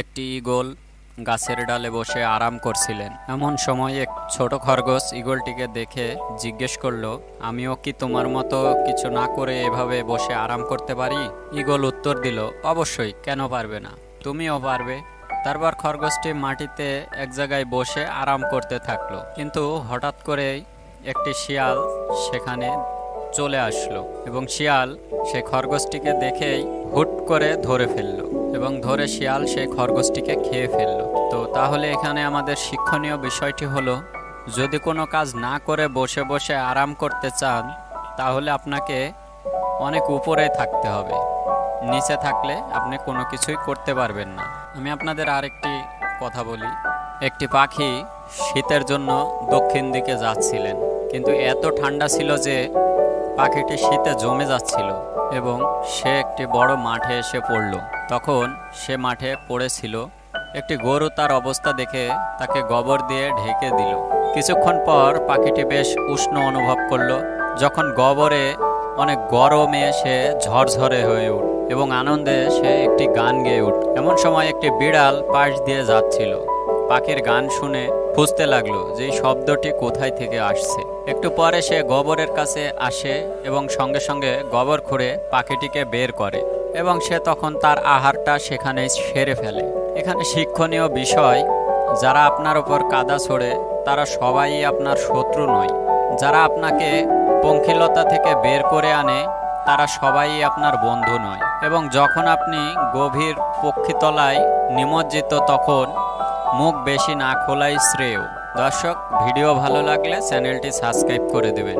একটি ঈগল গাছের ডালে বসে আরাম করছিলেন। এমন সময় এক ছোট খরগোশ ঈগলটিকে দেখে জিজ্ঞেস করলো, আমিও কি তোমার মতো কিছু না করে এভাবে বসে আরাম করতে পারি? ঈগল উত্তর দিল, অবশ্যই, কেন পারবে না, তুমিও পারবে। তারপর খরগোশটি মাটিতে এক জায়গায় বসে আরাম করতে থাকলো, কিন্তু হঠাৎ করেই একটি শিয়াল সেখানে চলে আসলো এবং শিয়াল সেই খরগোশটিকে দেখেই হুট করে ধরে ফেললো এবং ধরে শিয়াল সেই খরগোশটিকে খেয়ে ফেললো। তো তাহলে এখানে আমাদের শিক্ষণীয় বিষয়টি হলো, যদি কোনো কাজ না করে বসে বসে আরাম করতে চান তাহলে আপনাকে অনেক উপরে থাকতে হবে, নিচে থাকলে আপনি কোনো কিছুই করতে পারবেন না। আমি আপনাদের আরেকটি কথা বলি। একটি পাখি শীতের জন্য দক্ষিণ দিকে যাচ্ছিলেন, কিন্তু এত ঠান্ডা ছিল যে পাখিটি শীতে জমে যাচ্ছিল এবং সে একটি বড় মাঠে এসে পড়ল। তখন সে মাঠে পড়েছিল একটি গরু, তার অবস্থা দেখে তাকে গোবর দিয়ে ঢেকে দিল। কিছুক্ষণ পর পাখিটি বেশ উষ্ণ অনুভব করলো, যখন গোবরে অনেক গরমে সে ঝরঝরে হয়ে উঠল এবং আনন্দে সে একটি গান গেয়ে উঠল। এমন সময় একটি বিড়াল পাশ দিয়ে যাচ্ছিল, পাখির গান শুনে খুঁজতে লাগলো যে এই শব্দটি কোথায় থেকে আসছে। একটু পরে সে গোবরের কাছে আসে এবং সঙ্গে সঙ্গে গোবর খুঁড়ে পাখিটিকে বের করে এবং সে তখন তার আহারটা সেখানে সেরে ফেলে। এখানে শিক্ষণীয় বিষয়, যারা আপনার উপর কাদা ছোড়ে তারা সবাই আপনার শত্রু নয়। যারা আপনাকে পঙ্কিলতা থেকে বের করে আনে তারা সবাই আপনার বন্ধু নয়। এবং যখন আপনি গভীর পক্ষীতলায় নিমজ্জিত তখন মুখ বেশি না খোলাই শ্রেয়। দর্শক, ভিডিও ভালো লাগলে চ্যানেলটি সাবস্ক্রাইব করে দেবেন।